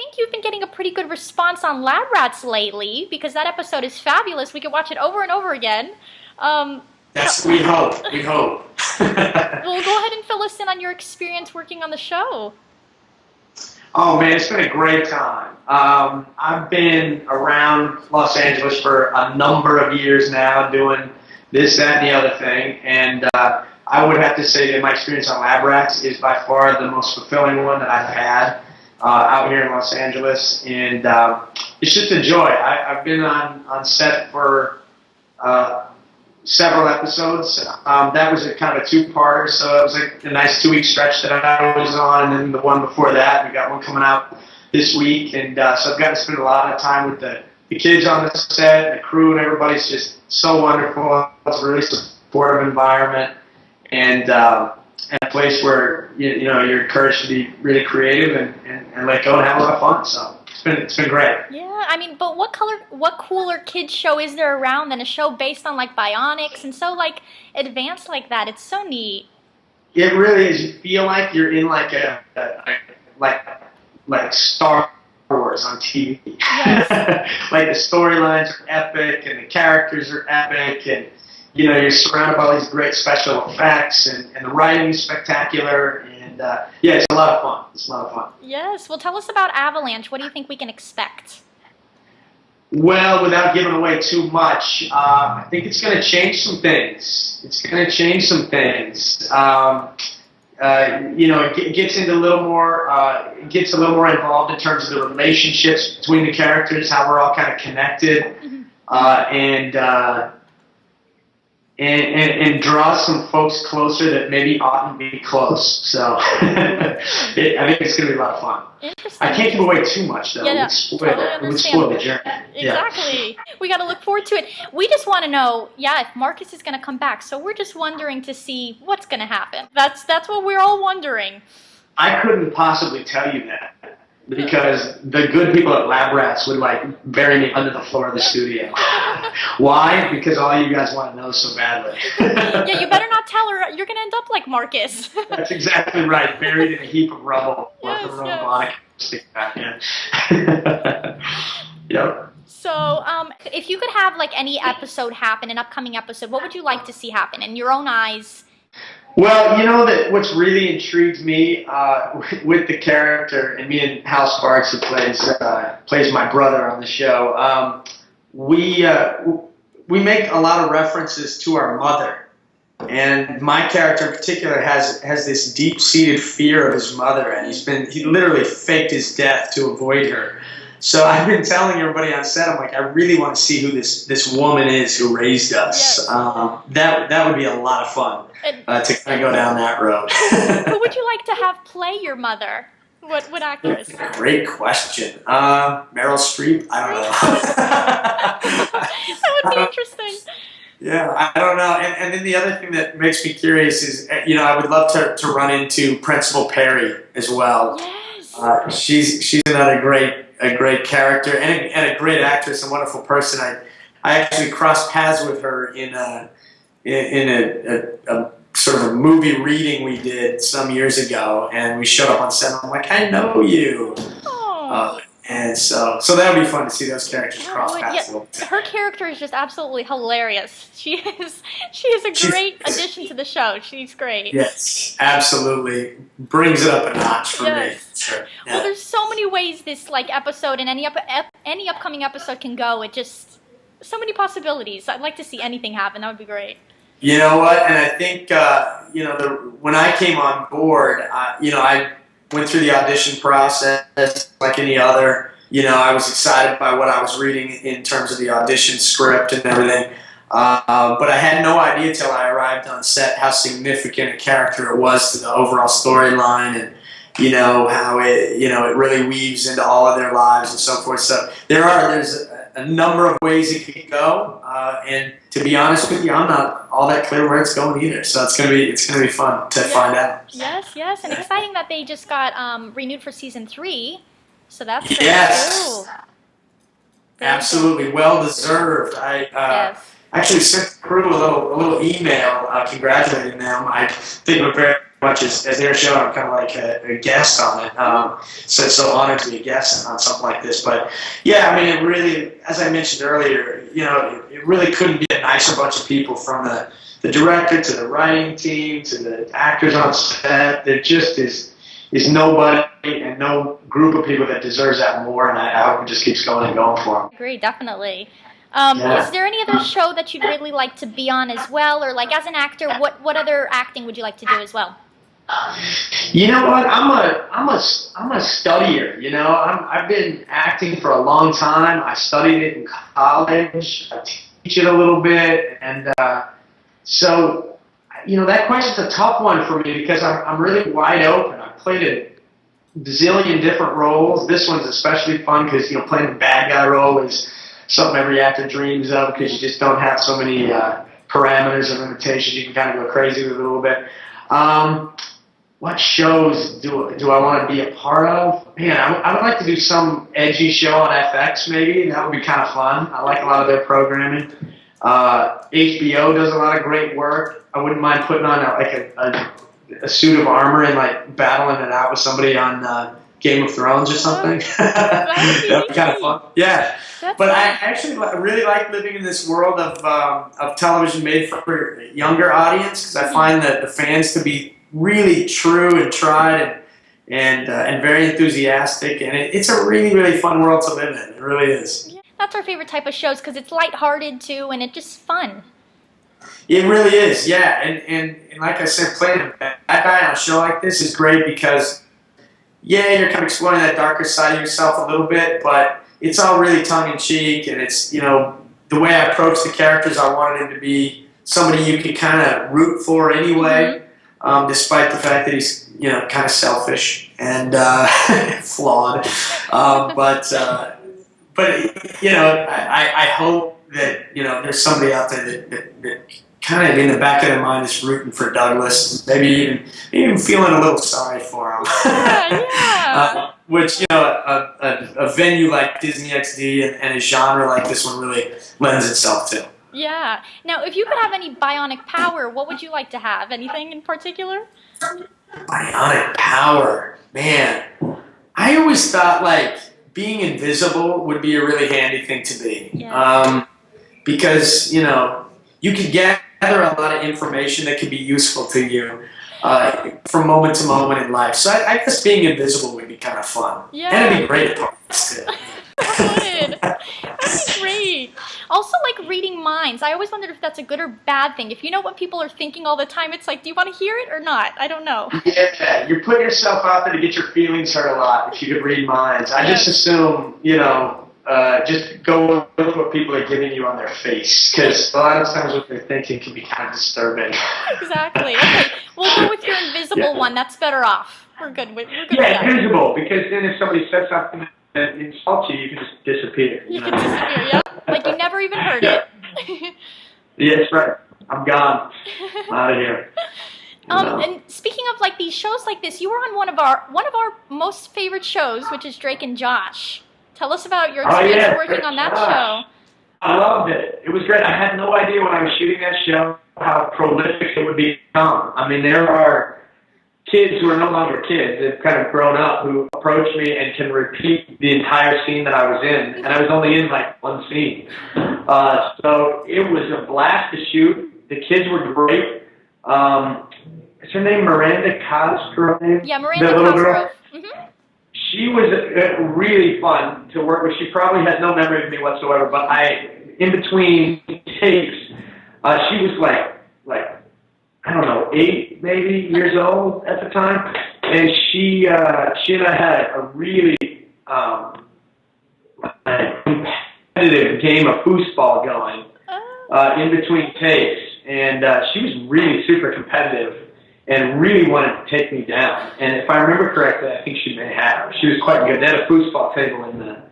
think you've been getting a pretty good response on Lab Rats lately, because that episode is fabulous. We could watch it over and over again. We hope. Well, go ahead and fill us in on your experience working on the show. Oh man, it's been a great time. I've been around Los Angeles for a number of years now, doing this, that, and the other thing, and I would have to say that my experience on Lab Rats is by far the most fulfilling one that I've had out here in Los Angeles, and it's just a joy. I've been on set for several episodes. That was a kind of a two-parter, so it was a nice 2-week stretch that I was on, and then the one before that, we got one coming out this week, and so I've got to spend a lot of time with the kids on the set, the crew, and everybody's just so wonderful. It's a really supportive environment, and a place where you know you're encouraged to be really creative and let go and have a lot of fun. So it's been great. Yeah, I mean, but what cooler kids show is there around than a show based on like Bionics and so like advanced like that? It's so neat. It really is. You feel like you're in like like Star Wars on TV. Yes. Like the storylines are epic and the characters are epic, and you know you're surrounded by all these great special effects, and the writing is spectacular, and yeah, it's a lot of fun. It's a lot of fun. Yes. Well, tell us about Avalanche. What do you think we can expect? Well, without giving away too much, I think it's going to change some things. You know, it gets into a little more. It gets a little more involved in terms of the relationships between the characters, how we're all kind of connected, and draw some folks closer that maybe oughtn't be close. So I think it's going to be a lot of fun. Interesting. I can't give away too much, though. Yeah, It would spoil the journey. Exactly. Yeah. We got to look forward to it. We just want to know, if Marcus is going to come back. So we're just wondering to see what's going to happen. That's what we're all wondering. I couldn't possibly tell you that, because the good people at Lab Rats would like bury me under the floor of the studio. Why? Because all you guys want to know so badly. Yeah, you better not tell her. You're going to end up like Marcus. That's exactly right. Buried in a heap of rubble. Yes, with a robotic stick back in. Yep. So, if you could have like any episode happen, an upcoming episode, what would you like to see happen in your own eyes? Well, you know that what's really intrigued me with the character, and me and Hal Sparks, who plays my brother on the show, we make a lot of references to our mother, and my character in particular has this deep-seated fear of his mother, and he literally faked his death to avoid her. So I've been telling everybody on set, I'm like, I really want to see who this woman is who raised us. Yes. That would be a lot of fun to kind of go down that road. Who would you like to have play your mother? What actress? Great question. Meryl Streep? I don't know. That would be interesting. Yeah, I don't know. And then the other thing that makes me curious is, you know, I would love to run into Principal Perry as well. Yes. She's another great character and a great actress, a wonderful person. I actually crossed paths with her in a sort of a movie reading we did some years ago, and we showed up on set. And I'm like, I know you. And so that would be fun to see those characters cross paths. Yeah. Her character is just absolutely hilarious. She is a great addition to the show. She's great. Yes, absolutely. Brings it up a notch for me. Sure. Yeah. Well, there's so many ways this like episode and any upcoming episode can go. It just so many possibilities. I'd like to see anything happen. That would be great. You know what? And I think you know, when I came on board, you know, I went through the audition process like any other. You know, I was excited by what I was reading in terms of the audition script and everything. But I had no idea till I arrived on set how significant a character it was to the overall storyline, and you know how it really weaves into all of their lives and so forth. So there's a number of ways it could go, and to be honest with you, I'm not all that clear where it's going either. So it's gonna be fun to find out. Yes, and exciting that they just got renewed for season 3. So that's great too. Absolutely, well deserved. I actually sent the crew a little email congratulating them. I think we're very much as their show. I'm kind of like a guest on it. So it's so honored to be a guest on something like this. But yeah, I mean, it really, as I mentioned earlier, it really couldn't be a nicer bunch of people, from the director to the writing team to the actors on set. There just is nobody and no group of people that deserves that more, and I hope it just keeps going and going for them. I agree, definitely. Yeah. Is there any other show that you'd really like to be on as well, or like as an actor, what other acting would you like to do as well? You know what? I'm a studier. I've been acting for a long time. I studied it in college. I teach it a little bit, and so that question's a tough one for me because I'm really wide open. I've played a bazillion different roles. This one's especially fun because playing the bad guy role is something every actor dreams of, because you just don't have so many parameters and limitations. You can kind of go crazy with it a little bit. What shows do I want to be a part of? Man, I would like to do some edgy show on FX maybe. That would be kind of fun. I like a lot of their programming. HBO does a lot of great work. I wouldn't mind putting on a suit of armor and like battling it out with somebody on Game of Thrones or something. That'd be kind of fun. Yeah. But I actually really like living in this world of television made for a younger audience, because I find that the fans to be really true and tried and very enthusiastic, and it's a really, really fun world to live in. It really is. Yeah, that's our favorite type of shows, because it's lighthearted too, and it's just fun. It really is, yeah. And like I said, playing a bad guy on a show like this is great because, yeah, you're kind of exploring that darker side of yourself a little bit, but it's all really tongue-in-cheek, and it's, the way I approach the characters, I wanted him to be somebody you can kind of root for anyway, despite the fact that he's, kind of selfish and flawed. But I hope that, there's somebody out there that kind of in the back of their mind is rooting for Douglas, maybe even feeling a little sorry for him. Yeah. Which, a venue like Disney XD and a genre like this one really lends itself to. Yeah. Now, if you could have any bionic power, what would you like to have? Anything in particular? Bionic power. Man. I always thought, like, being invisible would be a really handy thing to be. Yeah. Because, you could gather a lot of information that could be useful to you from moment to moment in life. So I guess being invisible would be kind of fun. Yeah. And it'd be great at parties, too. Good. That'd be great. Also, like reading minds. I always wondered if that's a good or bad thing. If you know what people are thinking all the time, it's like, do you want to hear it or not? I don't know. Yeah, you're putting yourself out there to get your feelings hurt a lot if you could read minds. I just assume, just go with what people are giving you on their face, because a lot of times what they're thinking can be kind of disturbing. Exactly. Okay, we'll go with your invisible one. That's better off. We're good. We're good with that. Invisible, because then if somebody says something that insults you, you can just disappear. You can disappear, yeah. Like you never even heard it. Yeah, that's right. I'm gone. I'm out of here. And speaking of like these shows like this, you were on one of our most favorite shows, which is Drake and Josh. Tell us about your experience working on that show. I loved it. It was great. I had no idea when I was shooting that show how prolific it would become. I mean, there are kids who are no longer kids. They've kind of grown up who approach me and can repeat the entire scene that I was in. And I was only in like one scene. So it was a blast to shoot. The kids were great. Is her name Miranda Cosgrove? Yeah, Miranda Cosgrove. She was really fun to work with. She probably had no memory of me whatsoever, but in between takes, she was like I don't know, 8 maybe years old at the time, and she and I had a really competitive game of foosball going in between takes, and she was really super competitive and really wanted to take me down. And if I remember correctly, I think she may have. She was quite good. They had a foosball table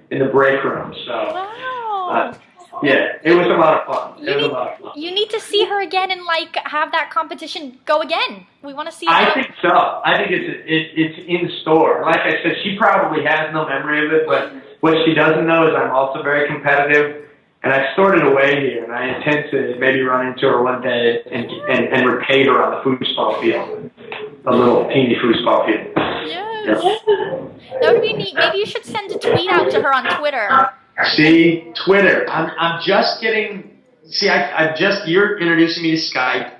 in the break room, so wow. Yeah, it was a lot of fun. It was a lot of fun. You need to see her again and like have that competition go again. We want to see. I think so. I think it's in store. Like I said, she probably has no memory of it, but what she doesn't know is I'm also very competitive. And I stored it away here, and I intend to maybe run into her one day and repay her on the foosball field. a little teeny foosball field. Yes. That would be neat. Maybe you should send a tweet out to her on Twitter. See, Twitter. I'm just getting. See, you're introducing me to Skype,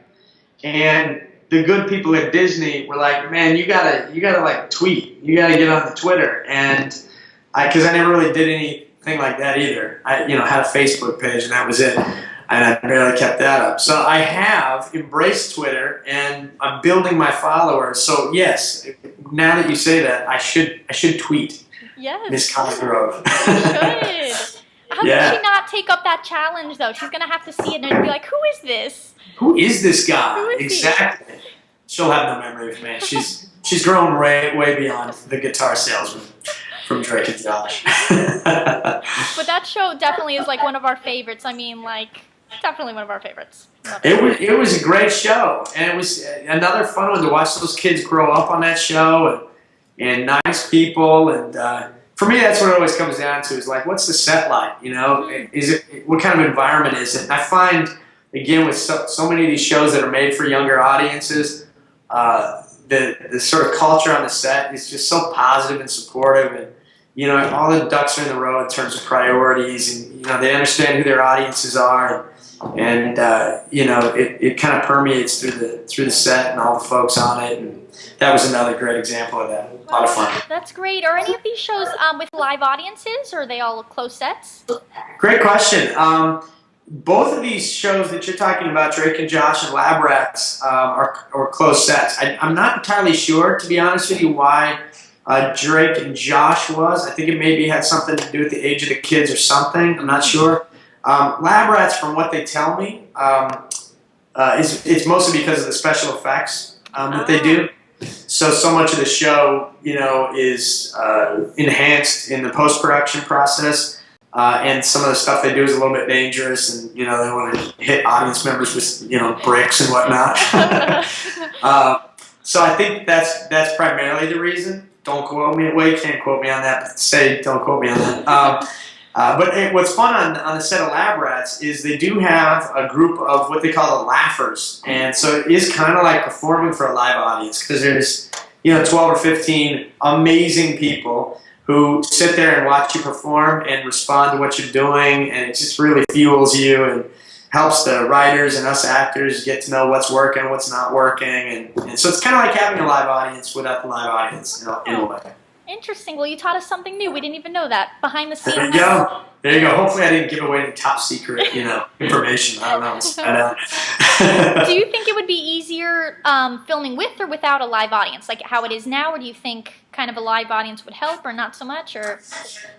and the good people at Disney were like, man, you gotta like tweet. You gotta get on the Twitter, and because I never really did anything like that either. I had a Facebook page, and that was it. And I barely kept that up. So I have embraced Twitter, and I'm building my followers. So yes, now that you say that, I should tweet. Yes. Miss Cosgrove. You should. How can she not take up that challenge though? She's gonna have to see it and be like, "Who is this? Who is this guy?" Who is exactly. She'll have no memory of me. She's grown way beyond the guitar salesman from Drake and Josh. But that show definitely is like one of our favorites. I mean, like. Definitely one of our favorites. It was a great show, and it was another fun one to watch those kids grow up on that show, and nice people, and for me that's what it always comes down to is like, what's the set like? What kind of environment is it? And I find again with so many of these shows that are made for younger audiences, the sort of culture on the set is just so positive and supportive, and all the ducks are in the row in terms of priorities, and they understand who their audiences are. And it kind of permeates through the set and all the folks on it, and that was another great example of that. A lot of fun. That's great. Are any of these shows with live audiences, or are they all closed sets? Great question. Both of these shows that you're talking about, Drake and Josh and Lab Rats, are closed sets. I'm not entirely sure, to be honest with you, why Drake and Josh was. I think it maybe had something to do with the age of the kids or something. I'm not sure. Lab Rats, from what they tell me, it's mostly because of the special effects that they do. So much of the show, is enhanced in the post-production process, and some of the stuff they do is a little bit dangerous, and they want to hit audience members with bricks and whatnot. So I think that's primarily the reason. Don't quote me. Well, you can't quote me on that, but don't quote me on that. But what's fun on the set of Lab Rats is they do have a group of what they call the laughers. And so it is kind of like performing for a live audience, because there's 12 or 15 amazing people who sit there and watch you perform and respond to what you're doing, and it just really fuels you and helps the writers and us actors get to know what's working, what's not working. And so it's kind of like having a live audience without the live audience in a way. Interesting. Well, you taught us something new. We didn't even know that. Behind the scenes. There you go. Hopefully I didn't give away any top secret, information. I don't know. Do you think it would be easier filming with or without a live audience, like how it is now, or do you think kind of a live audience would help, or not so much? Or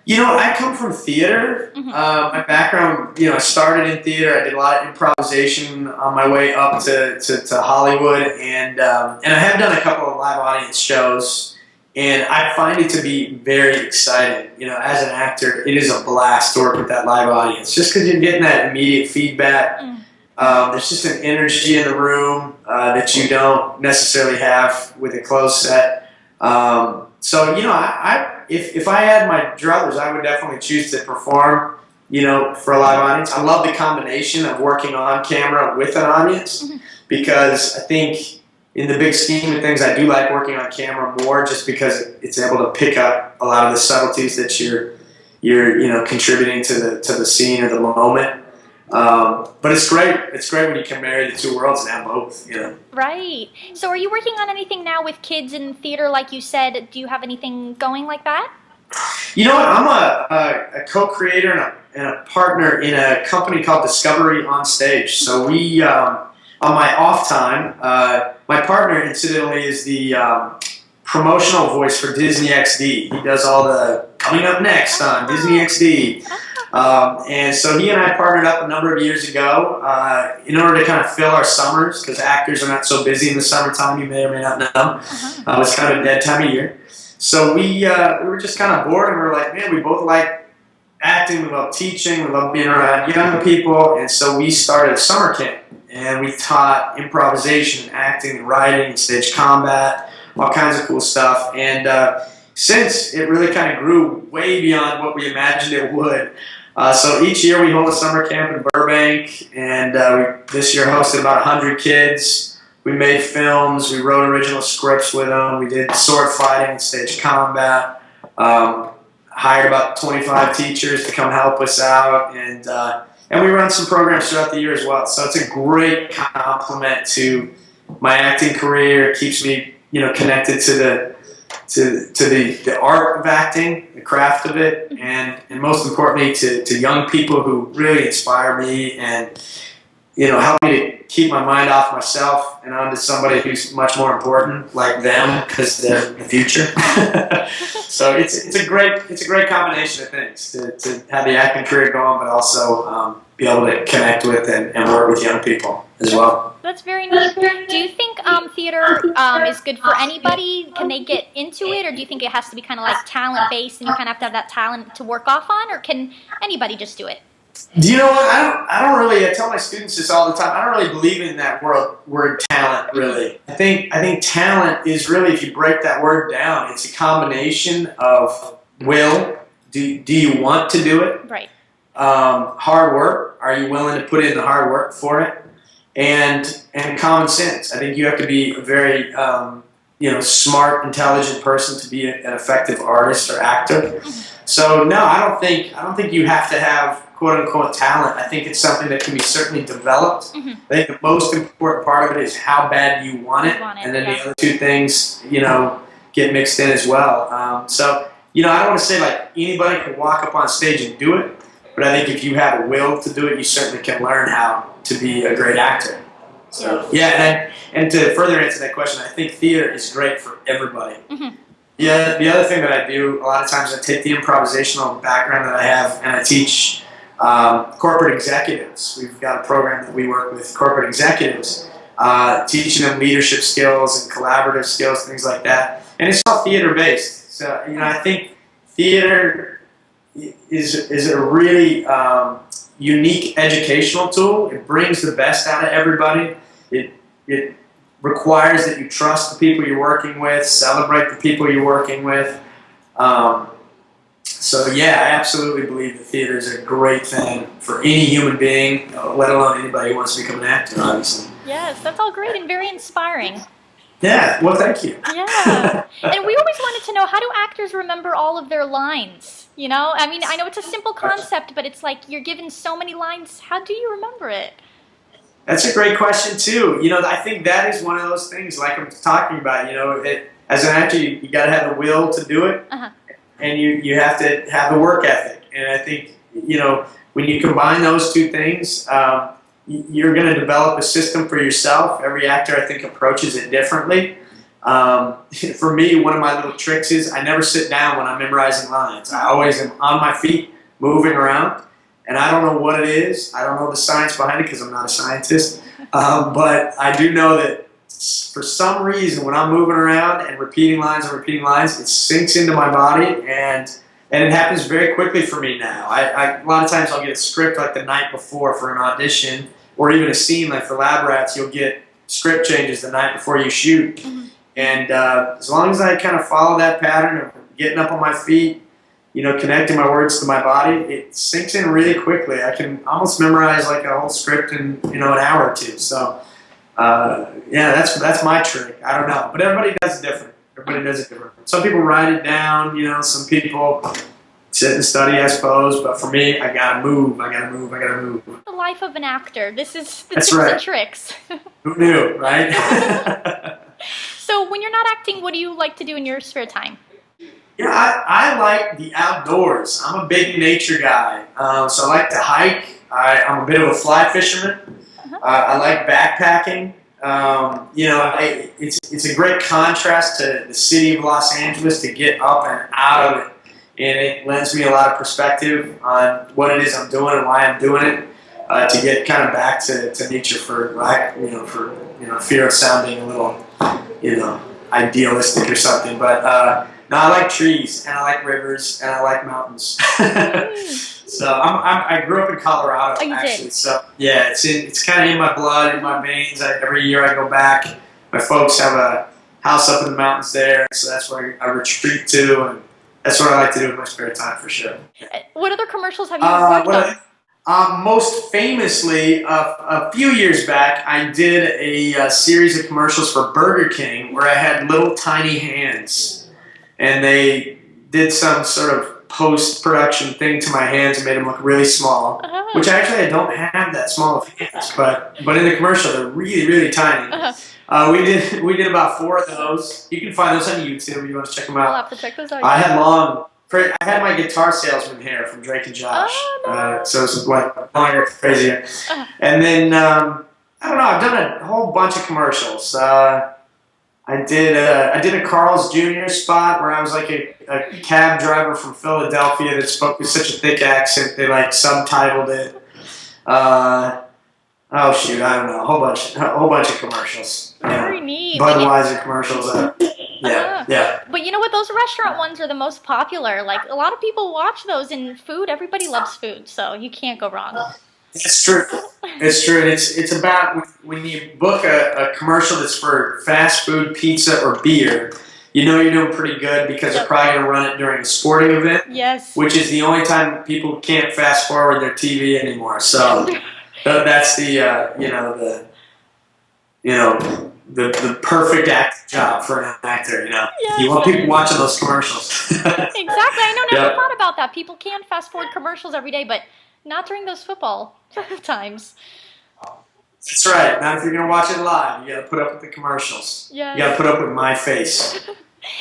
I come from theater. Mm-hmm. My background, I started in theater. I did a lot of improvisation on my way up to Hollywood, and I have done a couple of live audience shows. And I find it to be very exciting. As an actor, it is a blast to work with that live audience, just because you're getting that immediate feedback. There's just an energy in the room that you don't necessarily have with a closed set. So, if I had my druthers, I would definitely choose to perform, for a live audience. I love the combination of working on camera with an audience, because I think, in the big scheme of things, I do like working on camera more, just because it's able to pick up a lot of the subtleties that you're contributing to the scene or the moment. But it's great. It's great when you can marry the two worlds and have both. Right. So, are you working on anything now with kids in theater, like you said? Do you have anything going like that? You know what? I'm a co-creator and a partner in a company called Discovery on Stage. So we. On my off time, my partner, incidentally, is the promotional voice for Disney XD. He does all the coming up next on Disney XD. And so he and I partnered up a number of years ago in order to kind of fill our summers, because actors are not so busy in the summertime, you may or may not know. It's kind of a dead time of year. So we were just kind of bored, and we were like, man, we both like acting, we love teaching, we love being around young people, and so we started a summer camp. And we taught improvisation, acting, writing, stage combat, all kinds of cool stuff. And since it really kind of grew way beyond what we imagined it would. So each year we hold a summer camp in Burbank, and we this year hosted about 100 kids. we made films, we wrote original scripts with them, we did sword fighting and stage combat, hired about 25 teachers to come help us out, and we run some programs throughout the year as well. So it's a great complement to my acting career. It keeps me, connected to the art of acting, the craft of it, and most importantly to young people who really inspire me and help me to keep my mind off myself and onto somebody who's much more important, like them, because they're the future. So it's a great combination of things to have the acting career going, but also be able to connect with and work with young people as well. That's very neat. Do you think theater is good for anybody? Can they get into it, or do you think it has to be kind of like talent-based and you kind of have to have that talent to work off on, or can anybody just do it? Do you know what? I don't really. I tell my students this all the time. I don't really believe in that word talent. Really, I think talent is really, if you break that word down, it's a combination of will. Do you want to do it? Right. Hard work. Are you willing to put in the hard work for it? And common sense. I think you have to be a very smart, intelligent person to be an effective artist or actor. So no, I don't think you have to have quote unquote talent. I think it's something that can be certainly developed. I think the most important part of it is how bad you want it, and then the other two things get mixed in as well. So I don't want to say like anybody can walk up on stage and do it, but I think if you have a will to do it, you certainly can learn how to be a great actor. So yeah, and to further answer that question, I think theater is great for everybody. Yeah, the other thing that I do a lot of times, I take the improvisational background that I have and I teach corporate executives. We've got a program that we work with corporate executives, teaching them leadership skills and collaborative skills, things like that. And it's all theater based. So I think theater is a really unique educational tool. It brings the best out of everybody. It requires that you trust the people you're working with, celebrate the people you're working with. So yeah, I absolutely believe that theater is a great thing for any human being, let alone anybody who wants to become an actor, obviously. Yes, that's all great and very inspiring. Yeah, well, thank you. Yeah, and we always wanted to know, how do actors remember all of their lines? I mean, I know it's a simple concept, but it's like you're given so many lines. How do you remember it? That's a great question too. I think that is one of those things, like I'm talking about. As an actor, you got to have the will to do it, and you have to have the work ethic. And I think when you combine those two things, you're going to develop a system for yourself. Every actor, I think, approaches it differently. For me, one of my little tricks is I never sit down when I'm memorizing lines. I always am on my feet, moving around. And I don't know what it is. I don't know the science behind it because I'm not a scientist. But I do know that for some reason, when I'm moving around and repeating lines, it sinks into my body, and it happens very quickly for me now. A lot of times I'll get a script like the night before for an audition, or even a scene like for Lab Rats, you'll get script changes the night before you shoot. And as long as I kind of follow that pattern of getting up on my feet, connecting my words to my body, it sinks in really quickly. I can almost memorize like a whole script in an hour or two. So yeah, that's my trick. I don't know, but everybody does it different. Some people write it down. Some people sit and study, I suppose. But for me, I gotta move. The life of an actor. This is the That's tips right. and tricks. Who knew, right? So when you're not acting, what do you like to do in your spare time? Yeah, I like the outdoors. I'm a big nature guy, so I like to hike. I'm a bit of a fly fisherman. I like backpacking. It's a great contrast to the city of Los Angeles to get up and out of it, and it lends me a lot of perspective on what it is I'm doing and why I'm doing it. To get kind of back to nature for fear of sounding a little idealistic or something, but. No, I like trees, and I like rivers, and I like mountains. So I grew up in Colorado, actually. So yeah, it's kind of in my blood, in my veins. Every year I go back. My folks have a house up in the mountains there, so that's where I retreat to, and that's what I like to do in my spare time for sure. What other commercials have you worked on? Most famously, a few years back, I did a series of commercials for Burger King where I had little tiny hands, and they did some sort of post-production thing to my hands and made them look really small. Which actually I don't have that small of hands, but in the commercial they're really, really tiny. We did about 4 of those. You can find those on YouTube if you want to check them out. I'll have to check those out. I had my guitar salesman hair from Drake and Josh, so it's like longer, crazier. And then I don't know. I've done a whole bunch of commercials. I did a Carl's Jr. spot where I was like a cab driver from Philadelphia that spoke with such a thick accent they like subtitled it. Oh shoot, I don't know, a whole bunch of commercials. Very neat. Budweiser commercials. Yeah. But you know what? Those restaurant ones are the most popular. Like, a lot of people watch those in food. Everybody loves food, so you can't go wrong. It's true. It's true. It's about when you book a commercial that's for fast food, pizza, or beer, you know you're doing pretty good because they're probably going to run it during a sporting event. Yes. Which is the only time people can't fast forward their TV anymore. So that's the perfect acting job for an actor, Yes. You want people watching those commercials. Exactly. I never thought about that. People can fast forward commercials every day, but not during those football times. That's right. Not if you're going to watch it live. You got to put up with the commercials. Yes. You got to put up with my face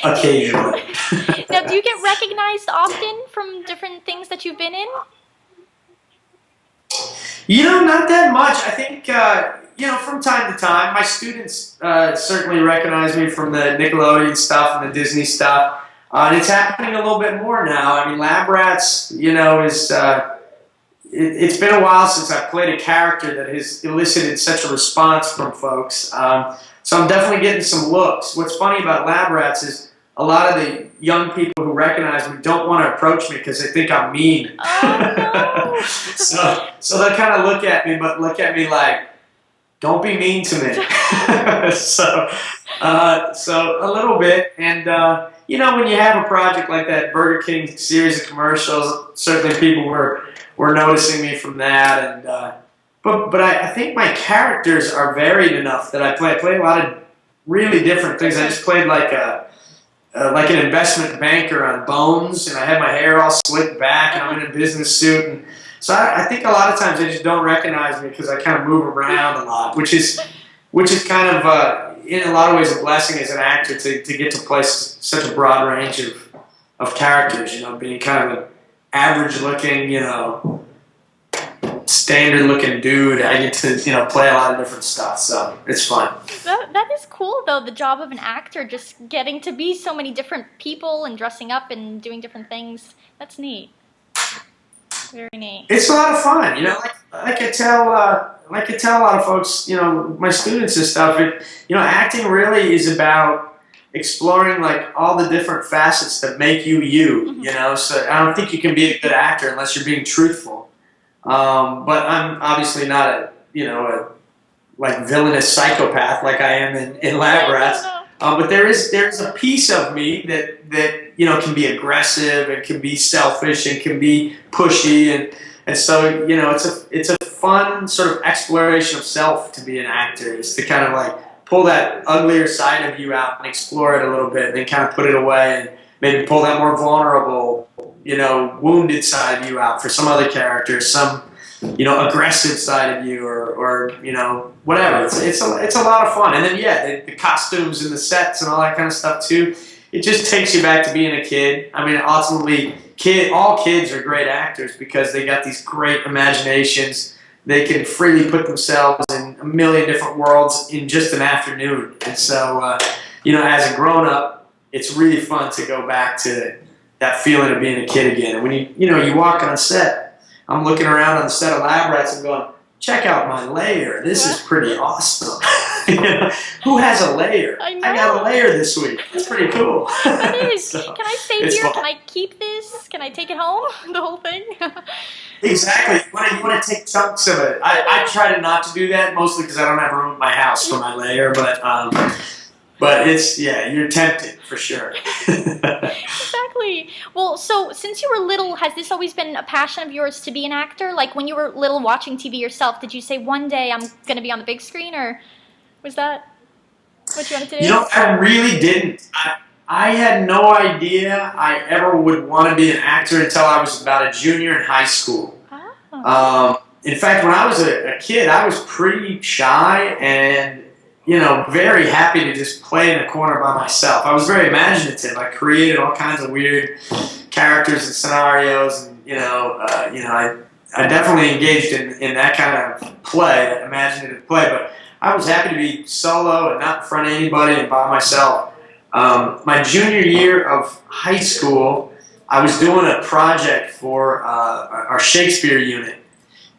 occasionally. Now, do you get recognized often from different things that you've been in? Not that much. I think, from time to time, my students certainly recognize me from the Nickelodeon stuff and the Disney stuff. And it's happening a little bit more now. I mean, Lab Rats, is... It's been a while since I've played a character that has elicited such a response from folks. So I'm definitely getting some looks. What's funny about Lab Rats is a lot of the young people who recognize me don't want to approach me because they think I'm mean. Oh, no. So they kind of look at me like, don't be mean to me. So a little bit. And, when you have a project like that Burger King series of commercials, certainly people were noticing me from that, and but I think my characters are varied enough that I play a lot of really different things. I just played like an investment banker on Bones, and I had my hair all slicked back, and I'm in a business suit, and so I think a lot of times they just don't recognize me because I kind of move around a lot, which is kind of in a lot of ways a blessing as an actor to get to play such a broad range of characters. Being kind of an average-looking, standard-looking dude, I get to, play a lot of different stuff, so it's fun. That is cool, though, the job of an actor, just getting to be so many different people and dressing up and doing different things. That's neat. Very neat. It's a lot of fun, like I tell a lot of folks, my students and stuff, acting really is about exploring like all the different facets that make you, so I don't think you can be a good actor unless you're being truthful. But I'm obviously not a like villainous psychopath like I am in Lab Rats. But there's a piece of me that can be aggressive and can be selfish and can be pushy and so it's a fun sort of exploration of self to be an actor, is to kind of like pull that uglier side of you out and explore it a little bit, and then kind of put it away and maybe pull that more vulnerable, wounded side of you out for some other character, some, aggressive side of you or whatever. It's a lot of fun. And then, the costumes and the sets and all that kind of stuff too, it just takes you back to being a kid. I mean, ultimately, all kids are great actors because they got these great imaginations. They can freely put themselves in a million different worlds in just an afternoon. And so, as a grown-up, it's really fun to go back to that feeling of being a kid again. And when you walk on set, I'm looking around on the set of Lab Rats and going, check out my layer. This is pretty awesome. Who has a layer? I know. I got a layer this week. It's pretty cool. It is. So, can I stay here? Can I keep this? Can I take it home? The whole thing? Exactly. You want to take chunks of it. I try to not to do that, mostly because I don't have room in my house for my layer, but it's, you're tempted for sure. Exactly. Well, Well, so since you were little, has this always been a passion of yours to be an actor? Like when you were little watching TV yourself, did you say one day I'm going to be on the big screen, or was that what you wanted to do? You know, I really didn't. I had no idea I ever would want to be an actor until I was about a junior in high school. Oh. In fact, when I was a kid, I was pretty shy and, you know, very happy to just play in a corner by myself. I was very imaginative. I created all kinds of weird characters and scenarios, and I definitely engaged in that kind of play, that imaginative play. But I was happy to be solo and not in front of anybody and by myself. My junior year of high school, I was doing a project for our Shakespeare unit,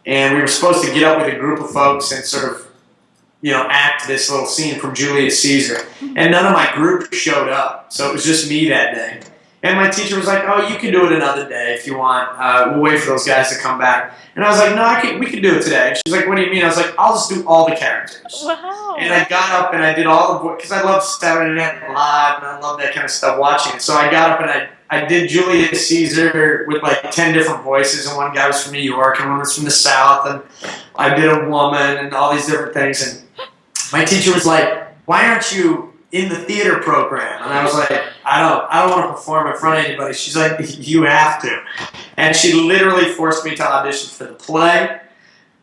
and we were supposed to get up with a group of folks and sort of, you know, act this little scene from Julius Caesar. And none of my group showed up, so it was just me that day. And my teacher was like, "Oh, you can do it another day if you want. We'll wait for those guys to come back." And I was like, "No, we can do it today." She's like, "What do you mean?" I was like, "I'll just do all the characters." Wow. And I got up and I did all the, because I love Saturday Night Live and I love that kind of stuff, watching it. So I got up and I did Julius Caesar with like 10 different voices, and one guy was from New York and one was from the South, and I did a woman and all these different things. And my teacher was like, "Why aren't you in the theater program?" And I was like, I don't want to perform in front of anybody." She's like, "You have to." And she literally forced me to audition for the play.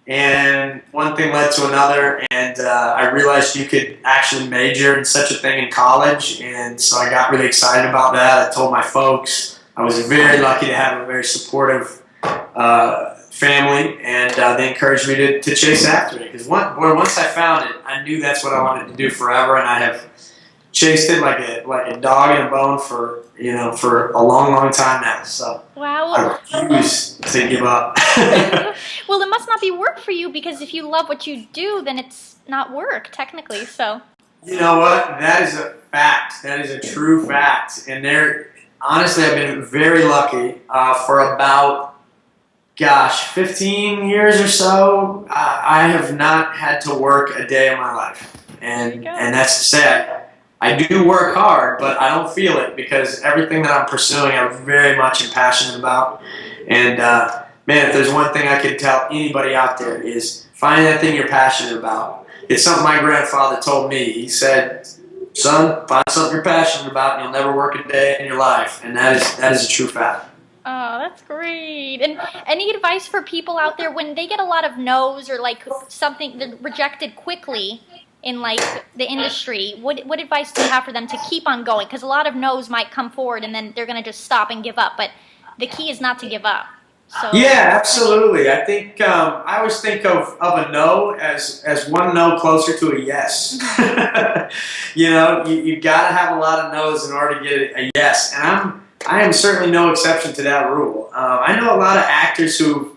And one thing led to another, and I realized you could actually major in such a thing in college, and so I got really excited about that. I told my folks. I was very lucky to have a very supportive family, and they encouraged me to chase after it. Because once I found it, I knew that's what I wanted to do forever, and I have chased it like a dog in a bone for a long time now. So Wow. I refuse to give up. Well, it must not be work for you, because if you love what you do, then it's not work technically. So. You know what? That is a fact. That is a true fact. And honestly, I've been very lucky for about, 15 years or so. I have not had to work a day of my life, and that's to say I do work hard, but I don't feel it, because everything that I'm pursuing, I'm very much passionate about. And man, if there's one thing I could tell anybody out there, is find that thing you're passionate about. It's something my grandfather told me. He said, "Son, find something you're passionate about, and you'll never work a day in your life." And that is a true fact. Oh, that's great. And any advice for people out there when they get a lot of no's, or like something they're rejected quickly in like the industry? What advice do you have for them to keep on going? Because a lot of no's might come forward and then they're going to just stop and give up. But the key is not to give up. So. Yeah, absolutely. I think I always think of a no as one no closer to a yes. You know, you got to have a lot of no's in order to get a yes. And I am certainly no exception to that rule. I know a lot of actors who've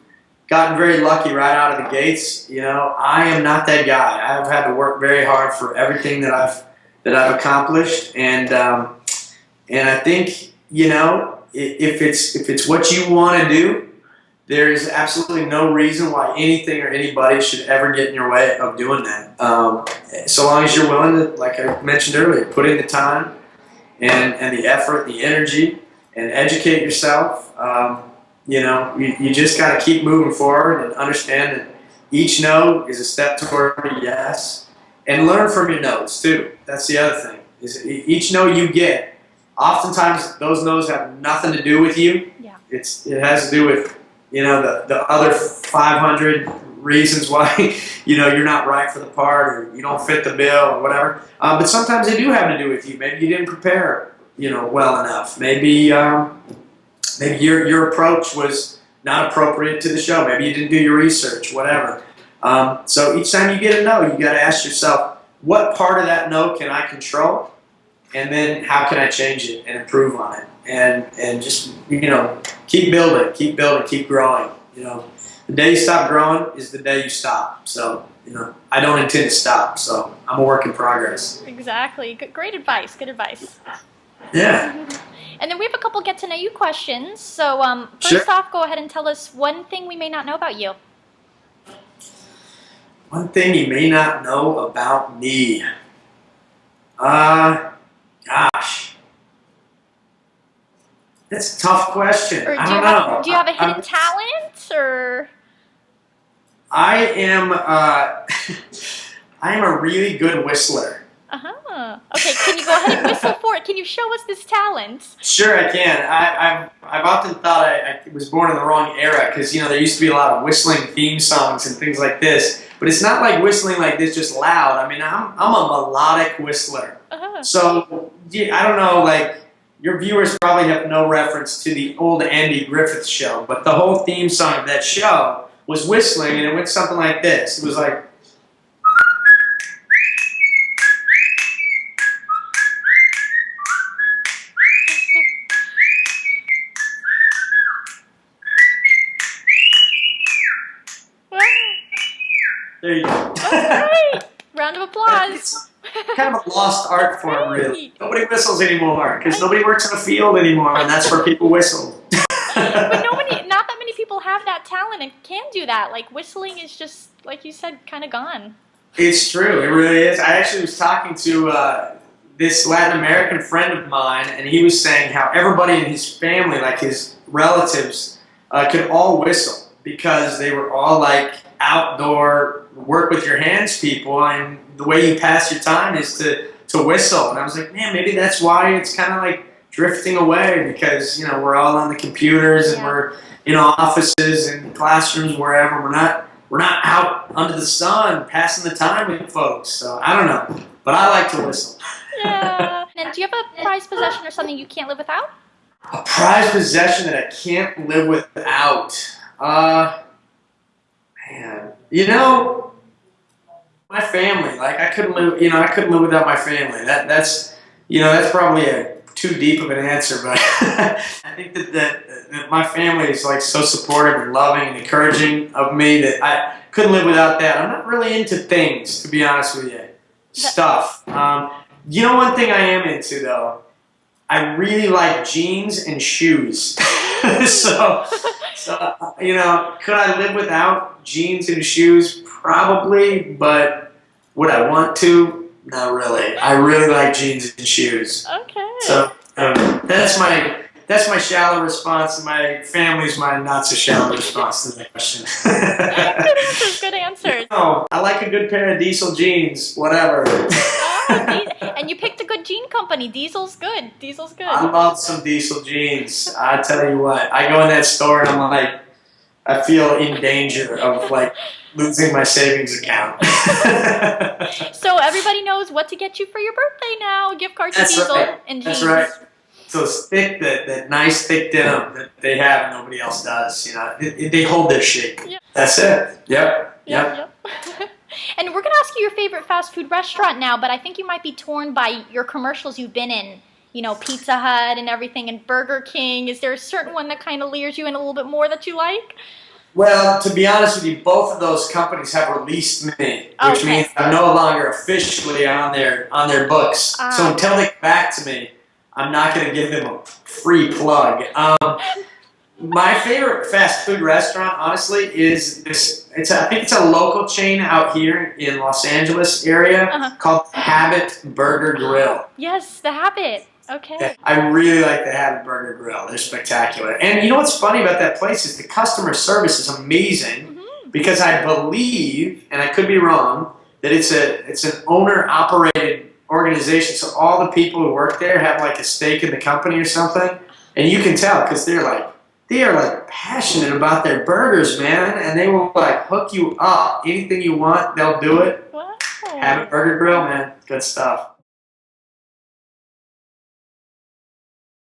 gotten very lucky right out of the gates. You know, I am not that guy. I've had to work very hard for everything that I've accomplished, and I think, you know, if it's what you want to do, there is absolutely no reason why anything or anybody should ever get in your way of doing that. So long as you're willing to, like I mentioned earlier, put in the time and the effort, the energy, and educate yourself. You know, you just got to keep moving forward and understand that each no is a step toward a yes. And learn from your no's too. That's the other thing. Is each no you get, oftentimes those no's have nothing to do with you. Yeah. It has to do with, you know, the other 500 reasons why, you know, you're not right for the part, or you don't fit the bill, or whatever. But sometimes they do have to do with you. Maybe you didn't prepare, you know, well enough. Maybe your approach was not appropriate to the show. Maybe you didn't do your research, whatever. So each time you get a no, you got to ask yourself, what part of that no can I control? And then how can I change it and improve on it? And just, you know, keep building, keep growing. You know, the day you stop growing is the day you stop. So, you know, I don't intend to stop. So I'm a work in progress. Exactly. Great advice. Good advice. Yeah. And then we have a couple get to know you questions. So first off, go ahead and tell us one thing we may not know about you. One thing you may not know about me. Gosh. That's a tough question. Or I don't know. do you have a hidden talent, or? I am I am a really good whistler. Okay, can you go ahead and whistle for it? Can you show us this talent? Sure, I can. I've often thought I was born in the wrong era because, you know, there used to be a lot of whistling theme songs and things like this. But it's not like whistling like this, just loud. I mean, I'm a melodic whistler. So, yeah, I don't know, like, your viewers probably have no reference to the old Andy Griffith show, but the whole theme song of that show was whistling, and it went something like this. It was like... There you go. Great! Round of applause. It's kind of a lost art form, really. Nobody whistles anymore because nobody works in a field anymore, and that's where people whistle. But not that many people have that talent and can do that. Like, whistling is just, like you said, kind of gone. It's true. It really is. I actually was talking to this Latin American friend of mine, and he was saying how everybody in his family, like his relatives, could all whistle because they were all like outdoor work with your hands people, and the way you pass your time is to whistle. And I was like, man, maybe that's why it's kind of like drifting away, because, you know, we're all on the computers and we're in offices and classrooms, wherever. We're not out under the sun passing the time with folks. So I don't know, but I like to whistle. Yeah. And do you have a prized possession or something you can't live without? A prized possession that I can't live without. Man, you know, my family. Like, I couldn't live without my family. That's probably too deep of an answer, but I think that my family is like so supportive and loving and encouraging of me that I couldn't live without that. I'm not really into things, to be honest with you. Stuff. You know, one thing I am into though, I really like jeans and shoes. so you know, could I live without jeans and shoes? Probably, but would I want to? Not really. I really like jeans and shoes. Okay. So that's my shallow response, and my family's my not so shallow response to that question. Good answers. Good answers. Oh, I like a good pair of Diesel jeans. Whatever. And you picked a good jean company. Diesel's good. Diesel's good. I love some Diesel jeans. I tell you what, I go in that store and I'm like, I feel in danger of like losing my savings account. So everybody knows what to get you for your birthday now. Gift cards to Diesel and jeans. That's right. So it's thick, that nice thick denim that they have and nobody else does. You know, they hold their shape. Yep. That's it. Yep. And we're gonna ask you your favorite fast food restaurant now, but I think you might be torn by your commercials you've been in. You know, Pizza Hut and everything, and Burger King. Is there a certain one that kind of lures you in a little bit more that you like? Well, to be honest with you, both of those companies have released me, which means I'm no longer officially on their books. So until they get back to me, I'm not going to give them a free plug. My favorite fast food restaurant, honestly, is this. I think it's a local chain out here in Los Angeles area called Habit Burger Grill. Yes, the Habit. Okay. I really like the Habit Burger Grill. They're spectacular. And you know what's funny about that place is the customer service is amazing because I believe, and I could be wrong, that it's an owner-operated organization. So all the people who work there have like a stake in the company or something. And you can tell because they are like passionate about their burgers, man. And they will like hook you up. Anything you want, they'll do it. Wow. Habit Burger Grill, man. Good stuff.